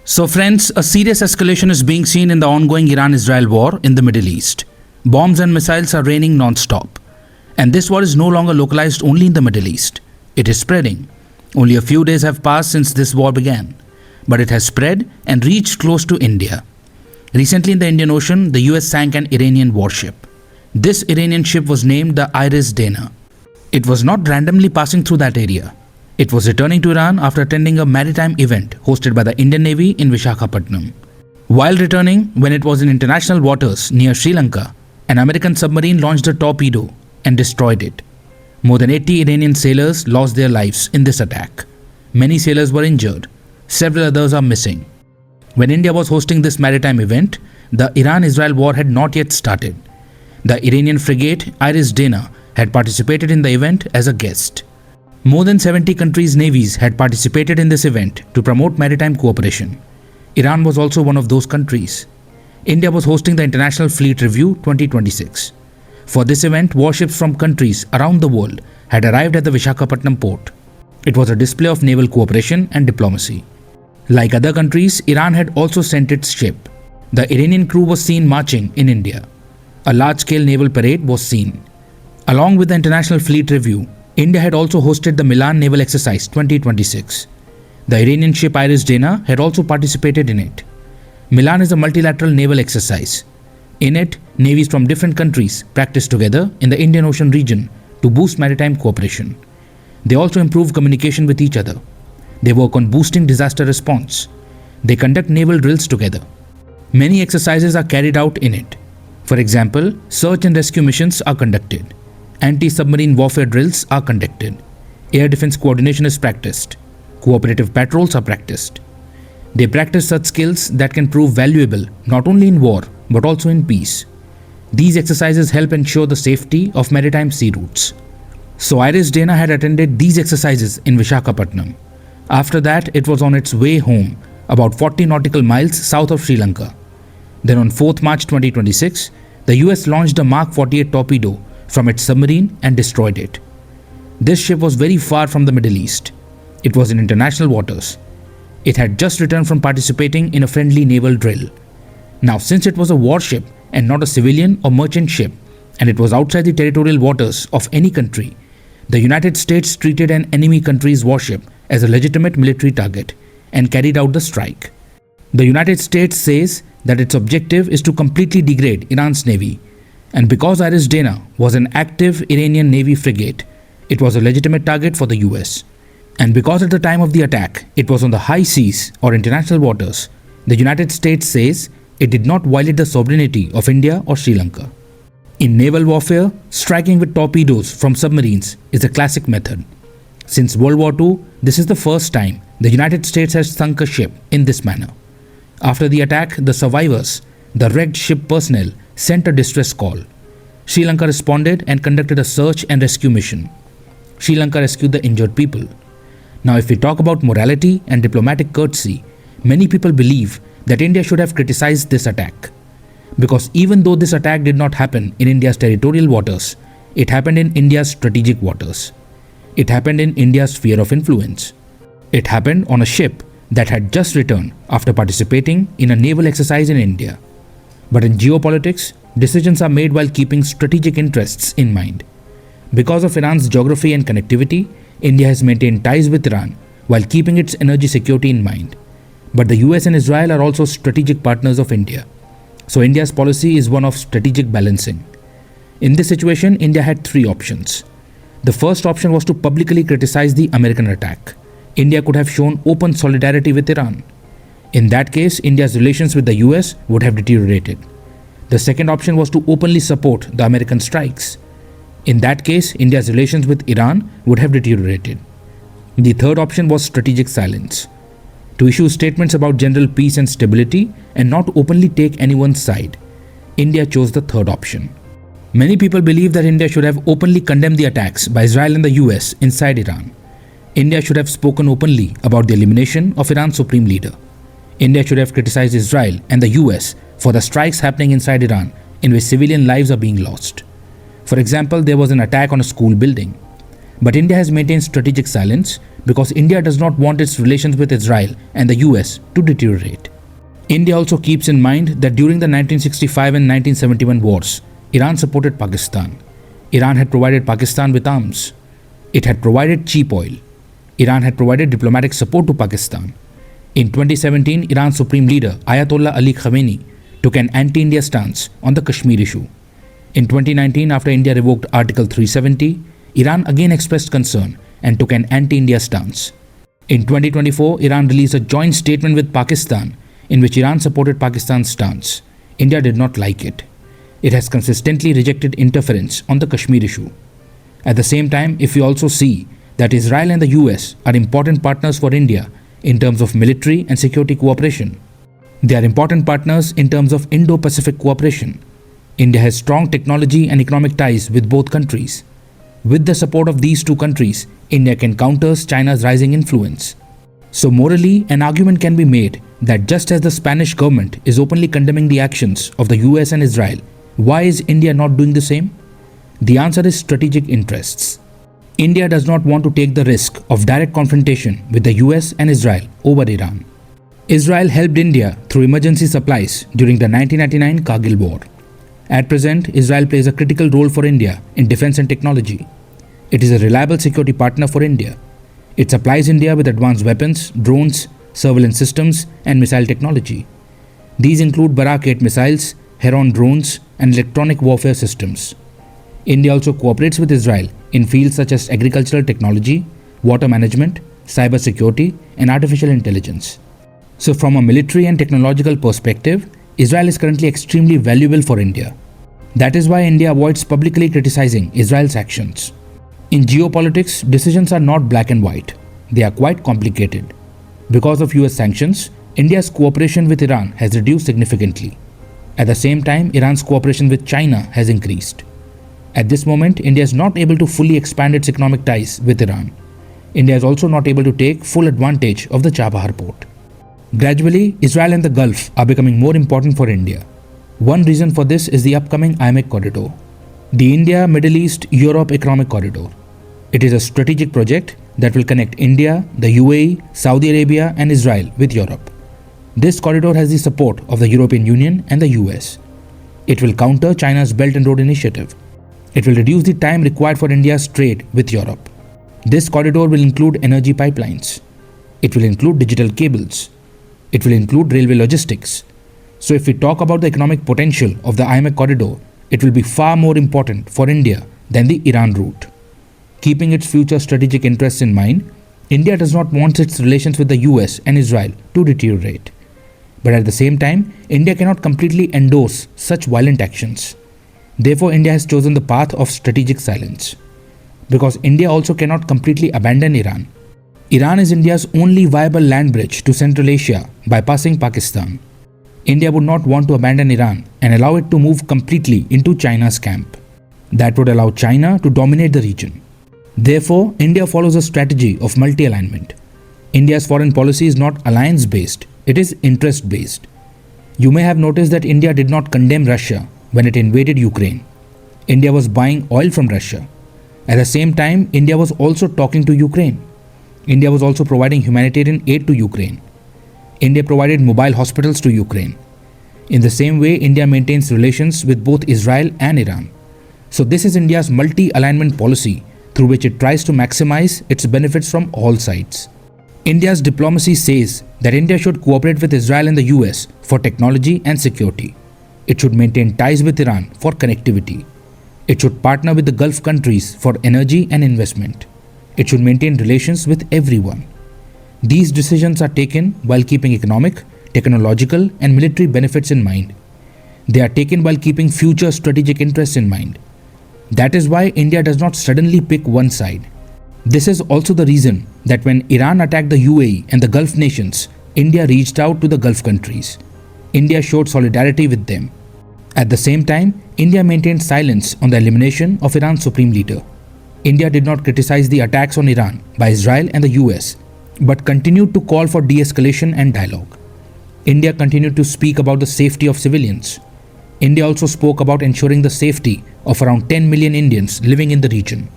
So friends, a serious escalation is being seen in the ongoing Iran-Israel war in the Middle East. Bombs and missiles are raining non-stop. And this war is no longer localized only in the Middle East. It is spreading. Only a few days have passed since this war began. But it has spread and reached close to India. Recently in the Indian Ocean, the US sank an Iranian warship. This Iranian ship was named the dena. It was not randomly passing through that area. It was returning to Iran after attending a maritime event hosted by the Indian Navy in Visakhapatnam. While returning, when it was in international waters near Sri Lanka, an American submarine launched a torpedo and destroyed it. More than 80 Iranian sailors lost their lives in this attack. Many sailors were injured. Several others are missing. When India was hosting this maritime event, the Iran-Israel war had not yet started. The Iranian frigate dena had participated in the event as a guest. More than 70 countries' navies had participated in this event to promote maritime cooperation. Iran was also one of those countries. India was hosting the International Fleet Review 2026. For this event, warships from countries around the world had arrived at the Visakhapatnam port. It was a display of naval cooperation and diplomacy. Like other countries, Iran had also sent its ship. The Iranian crew was seen marching in India. A large-scale naval parade was seen. Along with the International Fleet Review, India had also hosted the Milan Naval Exercise 2026. The Iranian ship dena had also participated in it. Milan is a multilateral naval exercise. In it, navies from different countries practice together in the Indian Ocean region to boost maritime cooperation. They also improve communication with each other. They work on boosting disaster response. They conduct naval drills together. Many exercises are carried out in it. For example, search and rescue missions are conducted. Anti-submarine warfare drills are conducted. Air defense coordination is practiced. Cooperative patrols are practiced. They practice such skills that can prove valuable not only in war but also in peace. These exercises help ensure the safety of maritime sea routes. So dena had attended these exercises in Visakhapatnam. After that, it was on its way home, about 40 nautical miles south of Sri Lanka. Then on 4th March 2026, the US launched a Mark 48 torpedo from its submarine and destroyed it. This ship was very far from the Middle East. It was in international waters. It had just returned from participating in a friendly naval drill. Now, since it was a warship and not a civilian or merchant ship, and it was outside the territorial waters of any country, the United States treated an enemy country's warship as a legitimate military target and carried out the strike. The United States says that its objective is to completely degrade Iran's navy. And because dena was an active Iranian Navy frigate, it was a legitimate target for the US. And because at the time of the attack, it was on the high seas or international waters, the United States says it did not violate the sovereignty of India or Sri Lanka. In naval warfare, striking with torpedoes from submarines is a classic method. Since World War II, this is the first time the United States has sunk a ship in this manner. After the attack, the survivors, the wrecked ship personnel, sent a distress call. Sri Lanka responded and conducted a search and rescue mission. Sri Lanka rescued the injured people. Now, if we talk about morality and diplomatic courtesy, many people believe that India should have criticized this attack. Because even though this attack did not happen in India's territorial waters, it happened in India's strategic waters. It happened in India's sphere of influence. It happened on a ship that had just returned after participating in a naval exercise in India. But in geopolitics, decisions are made while keeping strategic interests in mind. Because of Iran's geography and connectivity, India has maintained ties with Iran while keeping its energy security in mind. But the US and Israel are also strategic partners of India. So India's policy is one of strategic balancing. In this situation, India had three options. The first option was to publicly criticize the American attack. India could have shown open solidarity with Iran. In that case, India's relations with the US would have deteriorated. The second option was to openly support the American strikes. In that case, India's relations with Iran would have deteriorated. The third option was strategic silence. To issue statements about general peace and stability and not openly take anyone's side. India chose the third option. Many people believe that India should have openly condemned the attacks by Israel and the US inside Iran. India should have spoken openly about the elimination of Iran's supreme leader. India should have criticized Israel and the US for the strikes happening inside Iran in which civilian lives are being lost. For example, there was an attack on a school building. But India has maintained strategic silence because India does not want its relations with Israel and the US to deteriorate. India also keeps in mind that during the 1965 and 1971 wars, Iran supported Pakistan. Iran had provided Pakistan with arms. It had provided cheap oil. Iran had provided diplomatic support to Pakistan. In 2017, Iran's supreme leader, Ayatollah Ali Khamenei, took an anti-India stance on the Kashmir issue. In 2019, after India revoked Article 370, Iran again expressed concern and took an anti-India stance. In 2024, Iran released a joint statement with Pakistan in which Iran supported Pakistan's stance. India did not like it. It has consistently rejected interference on the Kashmir issue. At the same time, if we also see that Israel and the US are important partners for India in terms of military and security cooperation, they are important partners in terms of Indo-Pacific cooperation. India has strong technology and economic ties with both countries. With the support of these two countries, India can counter China's rising influence. So morally, an argument can be made that just as the Spanish government is openly condemning the actions of the US and Israel, why is India not doing the same? The answer is strategic interests. India does not want to take the risk of direct confrontation with the US and Israel over Iran. Israel helped India through emergency supplies during the 1999 Kargil War. At present, Israel plays a critical role for India in defense and technology. It is a reliable security partner for India. It supplies India with advanced weapons, drones, surveillance systems, and missile technology. These include Barak 8 missiles, Heron drones, and electronic warfare systems. India also cooperates with Israel in fields such as agricultural technology, water management, cyber security, and artificial intelligence. So from a military and technological perspective, Israel is currently extremely valuable for India. That is why India avoids publicly criticizing Israel's actions. In geopolitics, decisions are not black and white. They are quite complicated. Because of US sanctions, India's cooperation with Iran has reduced significantly. At the same time, Iran's cooperation with China has increased. At this moment, India is not able to fully expand its economic ties with Iran. India is also not able to take full advantage of the Chabahar port. Gradually, Israel and the Gulf are becoming more important for India. One reason for this is the upcoming IMEC corridor, the India, Middle East, Europe Economic Corridor. It is a strategic project that will connect India, the UAE, Saudi Arabia, and Israel with Europe. This corridor has the support of the European Union and the US. It will counter China's Belt and Road Initiative. It will reduce the time required for India's trade with Europe. This corridor will include energy pipelines. It will include digital cables. It will include railway logistics. So if we talk about the economic potential of the IMEC corridor, it will be far more important for India than the Iran route. Keeping its future strategic interests in mind, India does not want its relations with the US and Israel to deteriorate. But at the same time, India cannot completely endorse such violent actions. Therefore, India has chosen the path of strategic silence. Because India also cannot completely abandon Iran. Iran is India's only viable land bridge to Central Asia, bypassing Pakistan. India would not want to abandon Iran and allow it to move completely into China's camp. That would allow China to dominate the region. Therefore, India follows a strategy of multi-alignment. India's foreign policy is not alliance-based, it is interest-based. You may have noticed that India did not condemn Russia when it invaded Ukraine. India was buying oil from Russia. At the same time, India was also talking to Ukraine. India was also providing humanitarian aid to Ukraine. India provided mobile hospitals to Ukraine. In the same way, India maintains relations with both Israel and Iran. So this is India's multi-alignment policy through which it tries to maximize its benefits from all sides. India's diplomacy says that India should cooperate with Israel and the US for technology and security. It should maintain ties with Iran for connectivity. It should partner with the Gulf countries for energy and investment. It should maintain relations with everyone. These decisions are taken while keeping economic, technological, and military benefits in mind. They are taken while keeping future strategic interests in mind. That is why India does not suddenly pick one side. This is also the reason that when Iran attacked the UAE and the Gulf nations, India reached out to the Gulf countries. India showed solidarity with them. At the same time, India maintained silence on the elimination of Iran's supreme leader. India did not criticize the attacks on Iran by Israel and the US, but continued to call for de-escalation and dialogue. India continued to speak about the safety of civilians. India also spoke about ensuring the safety of around 10 million Indians living in the region.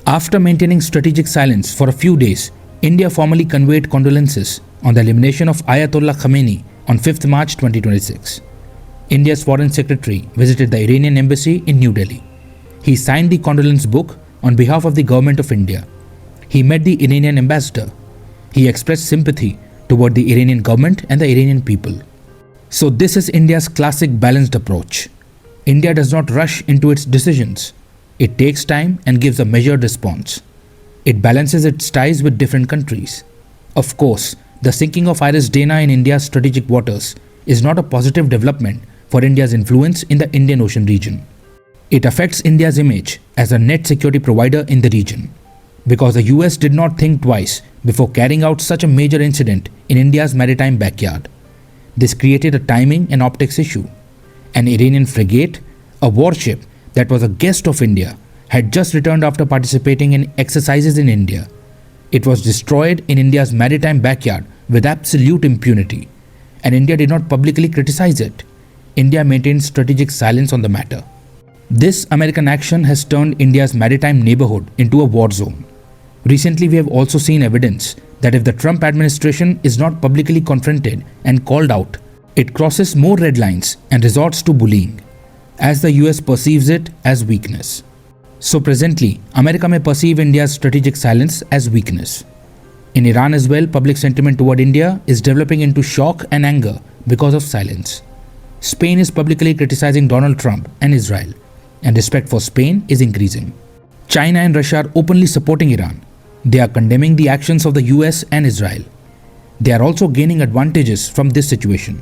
After maintaining strategic silence for a few days, India formally conveyed condolences on the elimination of Ayatollah Khamenei on 5th March 2026. India's Foreign Secretary visited the Iranian embassy in New Delhi. He signed the condolence book on behalf of the government of India. He met the Iranian ambassador. He expressed sympathy toward the Iranian government and the Iranian people. So this is India's classic balanced approach. India does not rush into its decisions. It takes time and gives a measured response. It balances its ties with different countries. Of course, the sinking of dena in India's strategic waters is not a positive development for India's influence in the Indian Ocean region. It affects India's image as a net security provider in the region, because the US did not think twice before carrying out such a major incident in India's maritime backyard. This created a timing and optics issue. An Iranian frigate, a warship that was a guest of India, had just returned after participating in exercises in India. It was destroyed in India's maritime backyard with absolute impunity, and India did not publicly criticize it. India maintained strategic silence on the matter. This American action has turned India's maritime neighborhood into a war zone. Recently, we have also seen evidence that if the Trump administration is not publicly confronted and called out, it crosses more red lines and resorts to bullying, as the US perceives it as weakness. So presently, America may perceive India's strategic silence as weakness. In Iran as well, public sentiment toward India is developing into shock and anger because of silence. Spain is publicly criticizing Donald Trump and Israel, and respect for Spain is increasing. China and Russia are openly supporting Iran. They are condemning the actions of the US and Israel. They are also gaining advantages from this situation.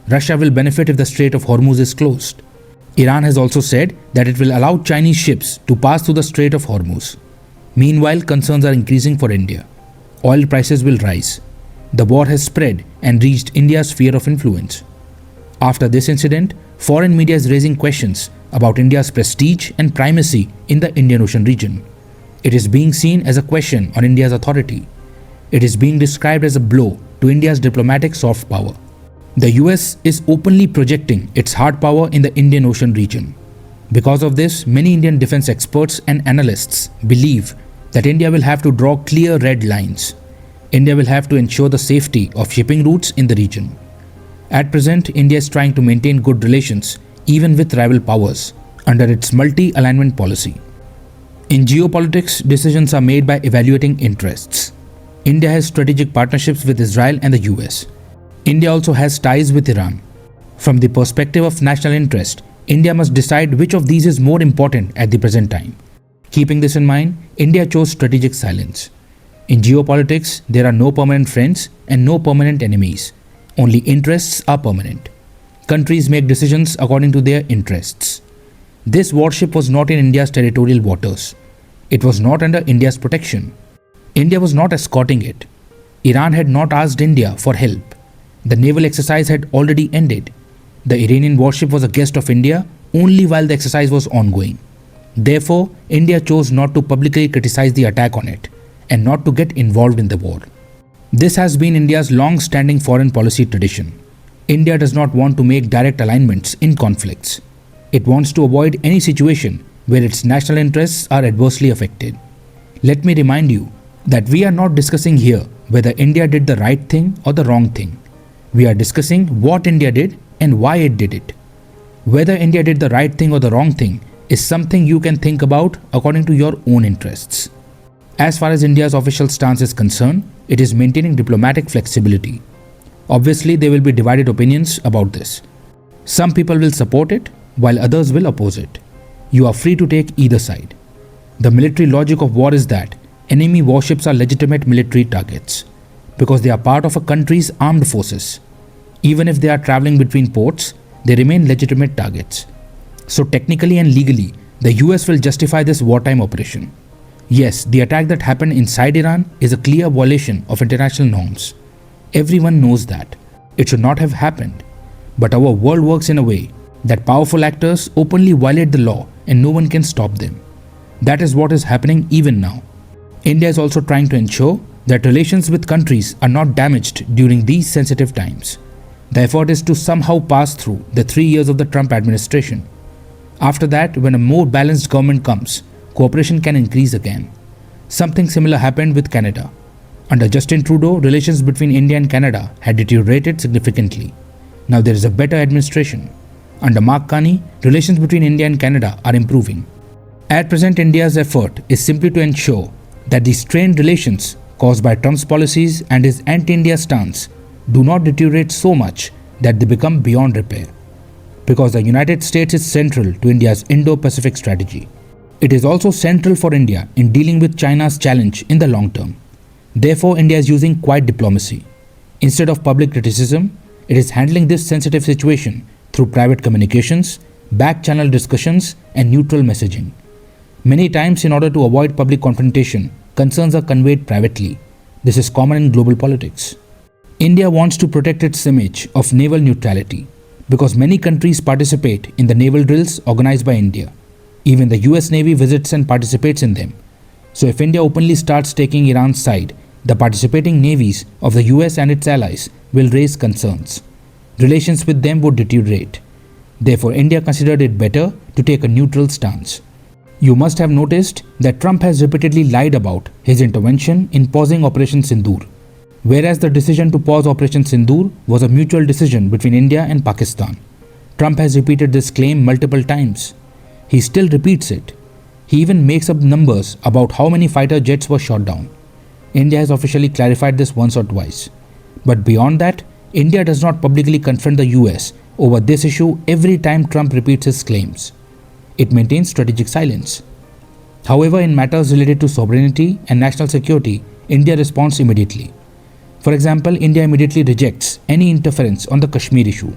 Russia will benefit if the Strait of Hormuz is closed. Iran has also said that it will allow Chinese ships to pass through the Strait of Hormuz. Meanwhile, concerns are increasing for India. Oil prices will rise. The war has spread and reached India's sphere of influence. After this incident, foreign media is raising questions about India's prestige and primacy in the Indian Ocean region. It is being seen as a question on India's authority. It is being described as a blow to India's diplomatic soft power. The US is openly projecting its hard power in the Indian Ocean region. Because of this, many Indian defense experts and analysts believe that India will have to draw clear red lines. India will have to ensure the safety of shipping routes in the region. At present, India is trying to maintain good relations even with rival powers under its multi-alignment policy. In geopolitics, decisions are made by evaluating interests. India has strategic partnerships with Israel and the US. India also has ties with Iran. From the perspective of national interest, India must decide which of these is more important at the present time. Keeping this in mind, India chose strategic silence. In geopolitics, there are no permanent friends and no permanent enemies. Only interests are permanent. Countries make decisions according to their interests. This warship was not in India's territorial waters. It was not under India's protection. India was not escorting it. Iran had not asked India for help. The naval exercise had already ended. The Iranian warship was a guest of India only while the exercise was ongoing. Therefore, India chose not to publicly criticize the attack on it and not to get involved in the war. This has been India's long-standing foreign policy tradition. India does not want to make direct alignments in conflicts. It wants to avoid any situation where its national interests are adversely affected. Let me remind you that we are not discussing here whether India did the right thing or the wrong thing. We are discussing what India did and why it did it. Whether India did the right thing or the wrong thing is something you can think about according to your own interests. As far as India's official stance is concerned, it is maintaining diplomatic flexibility. Obviously, there will be divided opinions about this. Some people will support it, while others will oppose it. You are free to take either side. The military logic of war is that enemy warships are legitimate military targets because they are part of a country's armed forces. Even if they are traveling between ports, they remain legitimate targets. So technically and legally, the US will justify this wartime operation. Yes, the attack that happened inside Iran is a clear violation of international norms. Everyone knows that. It should not have happened. But our world works in a way that powerful actors openly violate the law and no one can stop them. That is what is happening even now. India is also trying to ensure that relations with countries are not damaged during these sensitive times. The effort is to somehow pass through the 3 years of the Trump administration. After that, when a more balanced government comes, cooperation can increase again. Something similar happened with Canada. Under Justin Trudeau, relations between India and Canada had deteriorated significantly. Now there is a better administration. Under Mark Carney, relations between India and Canada are improving. At present, India's effort is simply to ensure that the strained relations caused by Trump's policies and his anti-India stance do not deteriorate so much that they become beyond repair. Because the United States is central to India's Indo-Pacific strategy. It is also central for India in dealing with China's challenge in the long term. Therefore, India is using quiet diplomacy. Instead of public criticism, it is handling this sensitive situation through private communications, back-channel discussions, and neutral messaging. Many times, in order to avoid public confrontation, concerns are conveyed privately. This is common in global politics. India wants to protect its image of naval neutrality because many countries participate in the naval drills organized by India. Even the US Navy visits and participates in them. So if India openly starts taking Iran's side, the participating navies of the US and its allies will raise concerns. Relations with them would deteriorate. Therefore, India considered it better to take a neutral stance. You must have noticed that Trump has repeatedly lied about his intervention in pausing Operation Sindoor, whereas the decision to pause Operation Sindoor was a mutual decision between India and Pakistan. Trump has repeated this claim multiple times. He still repeats it. He even makes up numbers about how many fighter jets were shot down. India has officially clarified this once or twice. But beyond that, India does not publicly confront the US over this issue every time Trump repeats his claims. It maintains strategic silence. However, in matters related to sovereignty and national security, India responds immediately. For example, India immediately rejects any interference on the Kashmir issue.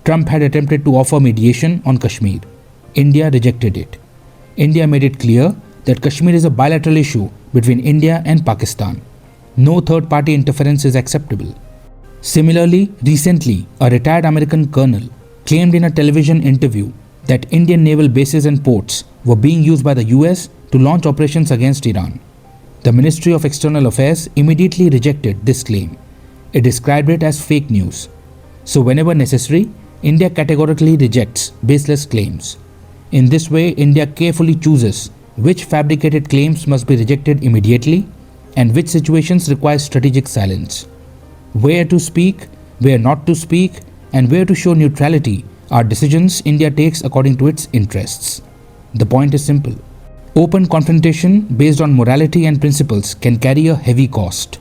Trump had attempted to offer mediation on Kashmir. India rejected it. India made it clear that Kashmir is a bilateral issue between India and Pakistan. No third-party interference is acceptable. Similarly, recently, a retired American colonel claimed in a television interview that Indian naval bases and ports were being used by the US to launch operations against Iran. The Ministry of External Affairs immediately rejected this claim. It described it as fake news. So whenever necessary, India categorically rejects baseless claims. In this way, India carefully chooses which fabricated claims must be rejected immediately and which situations require strategic silence. Where to speak, where not to speak, and where to show neutrality are decisions India takes according to its interests. The point is simple. Open confrontation based on morality and principles can carry a heavy cost.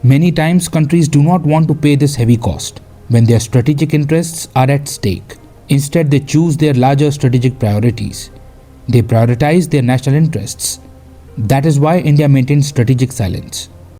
Many times countries do not want to pay this heavy cost when their strategic interests are at stake. Instead, they choose their larger strategic priorities. They prioritize their national interests. That is why India maintains strategic silence.